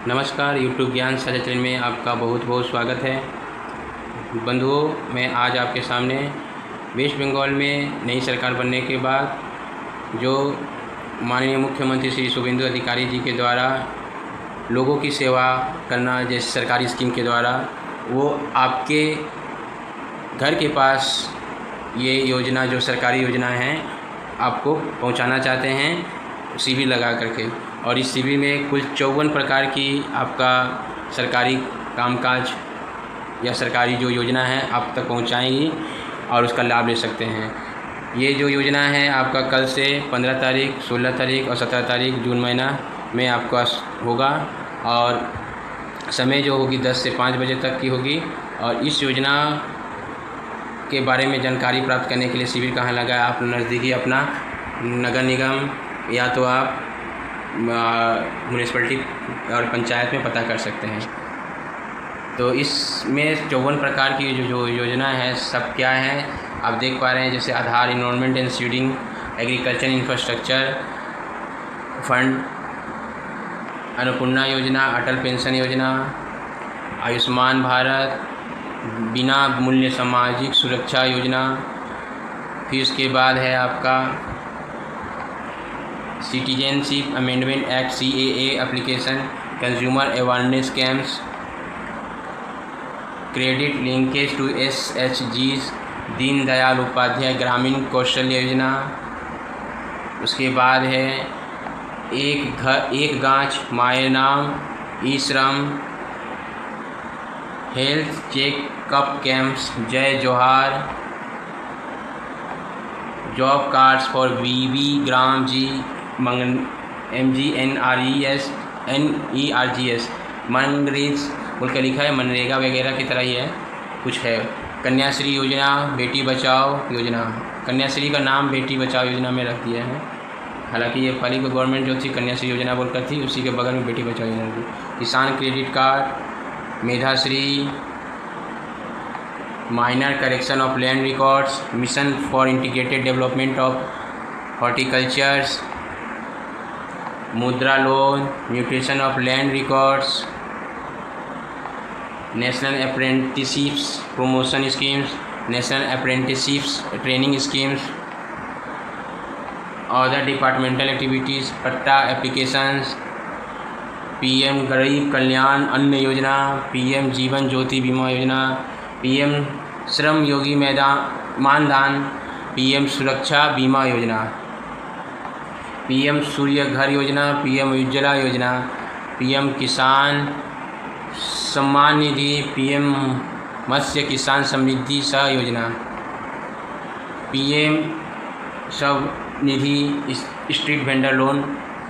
नमस्कार, यूट्यूब ज्ञान साझा चैनल में आपका बहुत बहुत स्वागत है। बंधुओं, मैं आज आपके सामने वेस्ट बंगाल में नई सरकार बनने के बाद जो माननीय मुख्यमंत्री श्री शुभेंदु अधिकारी जी के द्वारा लोगों की सेवा करना जैसे सरकारी स्कीम के द्वारा वो आपके घर के पास ये योजना जो सरकारी योजना है आपको पहुंचाना चाहते हैं शिविर लगा करके। और इस शिविर में कुल 54 प्रकार की आपका सरकारी कामकाज या सरकारी जो योजना है आप तक पहुंचाएंगी और उसका लाभ ले सकते हैं। ये जो योजना है आपका कल से 15 तारीख, 16 तारीख और 17 तारीख जून महीना में आपका होगा और समय जो होगी 10 से 5 बजे तक की होगी। और इस योजना के बारे में जानकारी प्राप्त करने के लिए शिविर कहाँ लगा है, आप नज़दीकी अपना नगर निगम या तो आप म्यूनिसिपैलिटी और पंचायत में पता कर सकते हैं। तो इसमें 54 प्रकार की जो योजना है सब क्या है आप देख पा रहे हैं, जैसे Aadhaar, environment and seeding, agriculture infrastructure fund, Annapurna योजना, अटल पेंशन योजना, आयुष्मान भारत, बिना मूल्य सामाजिक सुरक्षा योजना। फिर उसके बाद है आपका citizenship amendment act CAA application, consumer awareness camps, credit linkage to SHGs, Deendayal Upadhyaya Grameen Kaushalya योजना। उसके बाद है एक घर एक गांच माए नाम, ई श्रम, health checkup camps, Jai Johar, job cards for BB ग्राम जी, MG NRES मनरेगा बोल के लिखा है, मनरेगा वगैरह की तरह ही है कुछ है। कन्याश्री योजना, बेटी बचाओ योजना, कन्याश्री का नाम बेटी बचाओ योजना में रख दिया है, हालांकि ये पहले की गवर्नमेंट जो थी कन्याश्री योजना बोलकर थी, उसी के बगल में बेटी बचाओ योजना थी। Kisan credit card, Medhashree, minor correction of land records, mission for integrated development of horticultures, Mudra loan, mutation of land records, national apprenticeships promotion schemes, national apprenticeships training schemes, other departmental activities, patta applications, PM Garib कल्याण अन्न योजना, PM Jeevan Jyoti बीमा योजना, PM Shram Yogi Maandhan, PM सुरक्षा बीमा योजना, PM सूर्य घर योजना, PM Ujjwala योजना, PM किसान सम्मान निधि, PM मत्स्य किसान समृद्धि सह योजना, PM सब निधि street vendor loan,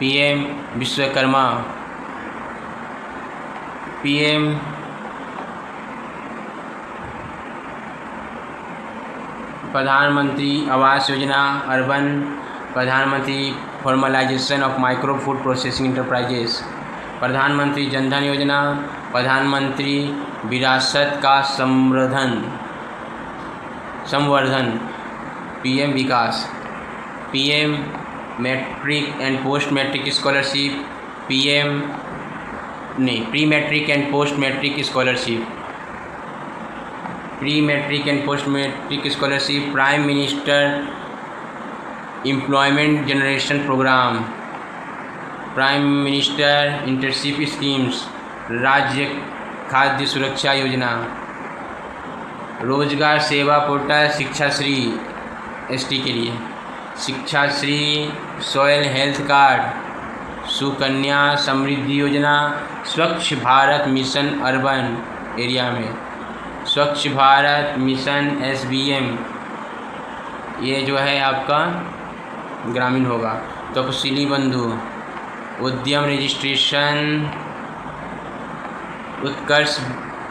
PM Vishwakarma, PM प्रधानमंत्री आवास योजना अर्बन, प्रधानमंत्री formalisation of micro food processing enterprises, प्रधानमंत्री जनधन योजना, प्रधानमंत्री विरासत का संवर्धन, PM Vikas, PM matric and post matric scholarship, pre matric and post matric scholarship, pre matric and post matric scholarship, prime minister employment generation programme, prime minister internship schemes, राज्य खाद्य सुरक्षा योजना, रोजगार सेवा पोर्टल, शिक्षाश्री ST के लिए, Shikshashree, soil health card, Sukanya Samriddhi योजना, स्वच्छ भारत मिशन अर्बन एरिया में, स्वच्छ भारत मिशन SBM ये जो है आपका ग्रामीण होगा। Taposili Bandhu, Udyam registration, Utkarsh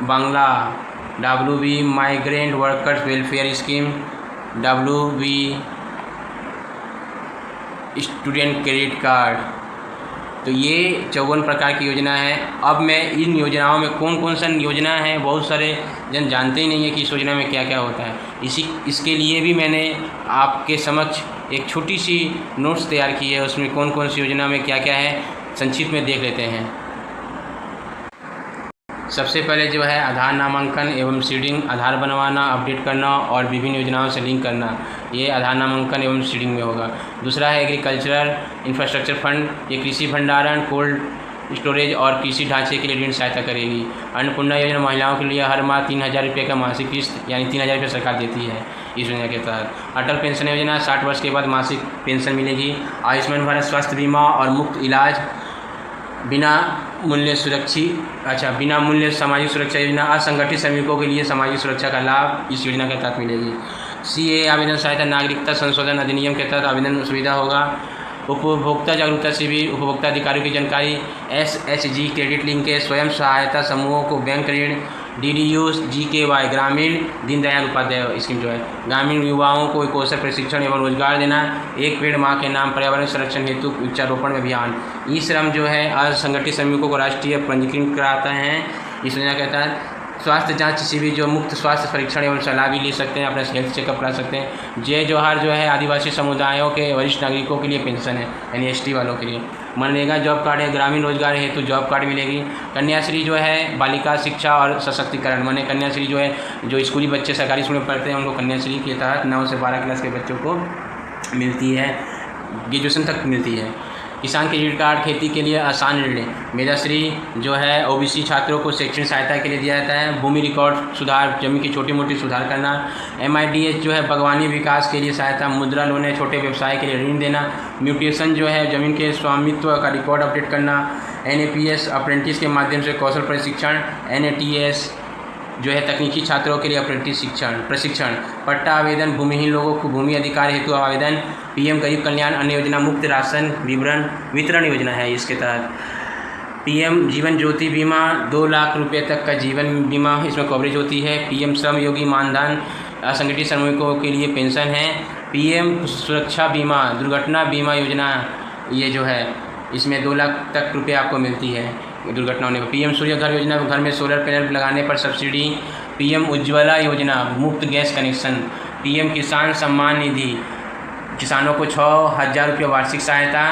Bangla, WB migrant workers welfare scheme, WB student credit card. तो ये 54 प्रकार की योजना है। अब मैं इन योजनाओं में कौन कौन सा योजना है बहुत सारे जन जानते ही नहीं है कि इस योजना में क्या क्या होता है। इसके लिए भी मैंने आपके समक्ष एक छोटी सी नोट्स तैयार की है, उसमें कौन कौन सी योजना में क्या क्या है संक्षिप्त में देख लेते हैं। सबसे पहले जो है आधार नामांकन एवं सीडिंग, आधार बनवाना, अपडेट करना और विभिन्न योजनाओं से लिंक करना, ये आधार नामांकन एवं सीडिंग में होगा। दूसरा है एग्रीकल्चरल इंफ्रास्ट्रक्चर फंड, ये कृषि भंडारण, कोल्ड स्टोरेज और कृषि ढांचे के लिए ऋण सहायता करेगी। अन्नपूर्णा योजना महिलाओं के लिए हर माह 3000 रुपये का मासिक किस्त यानी 3000 रुपये सरकार देती है इस योजना के तहत। अटल पेंशन योजना 60 वर्ष के बाद मासिक पेंशन मिलेगी। आयुष्मान भारत स्वास्थ्य बीमा और मुफ्त इलाज, बिना मूल्य सामाजिक सुरक्षा योजना, असंगठित श्रमिकों के लिए सामाजिक सुरक्षा का लाभ इस योजना के तहत मिलेगी। CAA आवेदन सहायता, नागरिकता संशोधन अधिनियम के तहत आवेदन सुविधा होगा। उपभोक्ता जागरूकता शिविर, उपभोक्ता अधिकारियों की जानकारी, SHG क्रेडिट लिंकेज, स्वयं सहायता समूहों को बैंक ऋण, DDUs, GKY ग्रामीण दीनदयाल उपाध्याय स्कीम जो है, ग्रामीण युवाओं को कौशल प्रशिक्षण एवं रोजगार देना, एक पेड़ माँ के नाम, पर्यावरण संरक्षण हेतु वृक्षारोपण अभियान। ई श्रम जो है असंगठित श्रमिकों को राष्ट्रीय पंजीकृत कराता है इस योजना के तहत। स्वास्थ्य जांच शिविर जो मुफ्त स्वास्थ्य परीक्षण एवं सलाह भी ले सकते हैं, अपना हेल्थ चेकअप करा सकते हैं। जय जोहार जो है आदिवासी समुदायों के वरिष्ठ नागरिकों के लिए पेंशन है यानी ST वालों के लिए। मनरेगा जॉब कार्ड है, ग्रामीण रोजगार हेतु जॉब कार्ड मिलेगी। कन्याश्री जो है बालिका शिक्षा और सशक्तिकरण, माने कन्याश्री जो है जो स्कूली बच्चे सरकारी स्कूल में पढ़ते हैं उनको कन्याश्री के तहत 9 से 12 क्लास के बच्चों को मिलती है, ग्रेजुएशन तक मिलती है। किसान क्रेडिट कार्ड, खेती के लिए आसान ऋण। मेधाश्री जो है OBC छात्रों को शैक्षणिक सहायता के लिए दिया जाता है। भूमि रिकॉर्ड सुधार, जमीन की छोटी मोटी सुधार करना। MIDH जो है बागवानी विकास के लिए सहायता। मुद्रा लोन है छोटे व्यवसाय के लिए ऋण देना। म्यूटेशन जो है जमीन के स्वामित्व का रिकॉर्ड अपडेट करना। NAPS अप्रेंटिस के माध्यम से कौशल प्रशिक्षण। NATS जो है तकनीकी छात्रों के लिए अप्रेंटिस प्रशिक्षण। पट्टा आवेदन, भूमिहीन लोगों को भूमि अधिकार हेतु आवेदन। PM गरीब कल्याण अन्न योजना, मुफ्त राशन वितरण योजना है इसके तहत। PM जीवन ज्योति बीमा, 2 लाख रुपये तक का जीवन बीमा इसमें कवरेज होती है। PM श्रम योगी मानधन, असंगठित श्रमिकों के लिए पेंशन है। PM सुरक्षा बीमा, दुर्घटना बीमा योजना, ये जो है इसमें 2 लाख तक रुपये आपको मिलती है दुर्घटना होने पर। PM सूर्य घर योजना, घर में सोलर पैनल लगाने पर सब्सिडी। PM उज्ज्वला योजना, मुफ्त गैस कनेक्शन। PM किसान सम्मान निधि, किसानों को 6000 रुपये वार्षिक सहायता।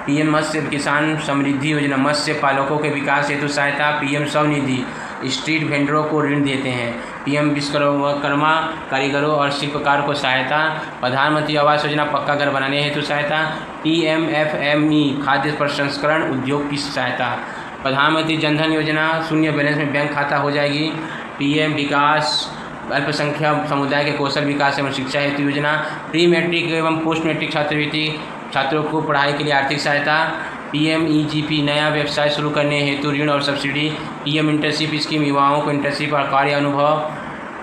PM मत्स्य किसान समृद्धि योजना, मत्स्य पालकों के विकास हेतु सहायता। PM स्वनिधि, स्ट्रीट वेंडरों को ऋण देते हैं। PM विश्वकर्मा कारीगरों और शिल्पकार को सहायता। प्रधानमंत्री आवास योजना, पक्का घर बनाने हेतु सहायता। PMFME खाद्य प्रसंस्करण उद्योग की सहायता। प्रधानमंत्री जनधन योजना, शून्य बैलेंस में बैंक खाता हो जाएगी। PM विकास अल्पसंख्यक समुदाय के कौशल विकास एवं शिक्षा हेतु योजना। प्री मैट्रिक एवं पोस्ट मैट्रिक छात्रवृत्ति, छात्रों को पढ़ाई के लिए आर्थिक सहायता। PMEGP नया व्यवसाय शुरू करने हेतु ऋण और सब्सिडी। PM इंटर्नशिप स्कीम, युवाओं को इंटर्नशिप और कार्य अनुभव।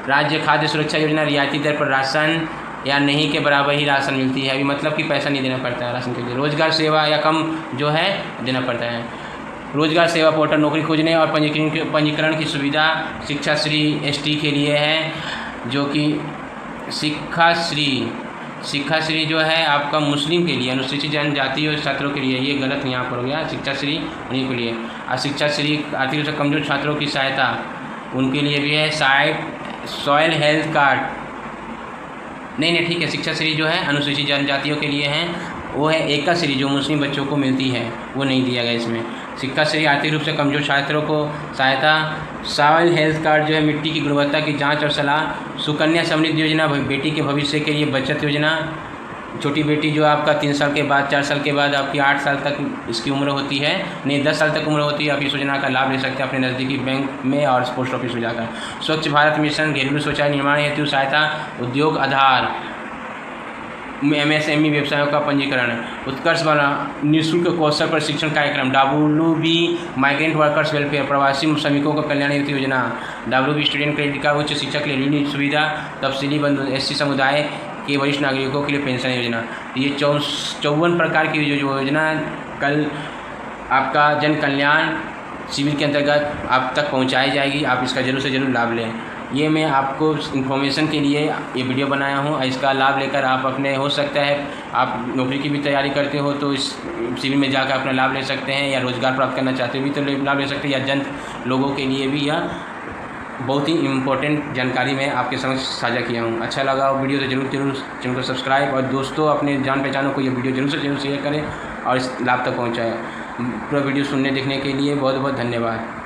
राज्य खाद्य सुरक्षा योजना, रियायती दर पर राशन या नहीं के बराबर ही राशन मिलती है, अभी मतलब कि पैसा नहीं देना पड़ता है राशन के लिए। रोजगार सेवा या कम जो है देना पड़ता है। रोजगार सेवा पोर्टल, नौकरी खोजने और पंजीकरण की सुविधा। शिक्षाश्री ST के लिए है, जो कि शिक्षाश्री जो है आपका मुस्लिम के लिए, अनुसूचित जनजाति और छात्रों के लिए, ये गलत यहाँ पर हो गया। शिक्षाश्री उन्हीं के लिए। और शिक्षाश्री आर्थिक रूप से कमजोर छात्रों की सहायता उनके लिए भी है। सॉयल हेल्थ कार्ड नहीं ठीक है। शिक्षाश्री जो है अनुसूचित जनजातियों के लिए है, वो है एकाश्री जो मुस्लिम बच्चों को मिलती है, वो नहीं दिया गया इसमें। शिक्षाश्री आर्थिक रूप से कमजोर छात्रों को सहायता। सॉइल हेल्थ कार्ड जो है मिट्टी की गुणवत्ता की जांच और सलाह। सुकन्या समृद्धि योजना, बेटी के भविष्य के लिए बचत योजना। छोटी बेटी जो आपका 3 साल के बाद 4 साल के बाद आपकी 8 साल तक इसकी उम्र होती है, नहीं 10 साल तक उम्र होती है, आप इस योजना का लाभ ले सकते हैं अपने नज़दीकी बैंक में और पोस्ट ऑफिस में जाकर। स्वच्छ भारत मिशन, घरेलू शौचालय निर्माण हेतु सहायता। उद्योग आधार, MSME व्यवसायों का पंजीकरण। उत्कर्ष वाला निःशुल्क कौशल प्रशिक्षण कार्यक्रम। WB माइग्रेंट वर्कर्स वेलफेयर, प्रवासी श्रमिकों को कल्याण हेतु योजना। WB स्टूडेंट क्रेडिट कार्ड, उच्च शिक्षा के लिए ऋण सुविधा। तफसीली बंधु SC समुदाय के वरिष्ठ नागरिकों के लिए पेंशन योजना। ये 54 प्रकार की जो योजना कल आपका जन कल्याण शिविर के अंतर्गत आप तक पहुंचाई जाएगी। आप इसका जरूर से जरूर लाभ लें। ये मैं आपको इन्फॉर्मेशन के लिए ये वीडियो बनाया हूँ। इसका लाभ लेकर आप अपने, हो सकता है आप नौकरी की भी तैयारी करते हो तो इस शिविर में जाकर अपना लाभ ले सकते हैं, या रोज़गार प्राप्त करना चाहते हो भी तो लाभ ले सकते हैं, या जन लोगों के लिए भी यह बहुत ही इम्पोर्टेंट जानकारी मैं आपके समक्ष साझा किया हूँ। अच्छा लगा वीडियो तो जरूर चैनल को सब्सक्राइब और दोस्तों अपने जान पहचानों को ये वीडियो जरूर से जरूर शेयर करें और इस लाभ तक पहुँचाएँ। पूरा वीडियो सुनने देखने के लिए बहुत बहुत धन्यवाद।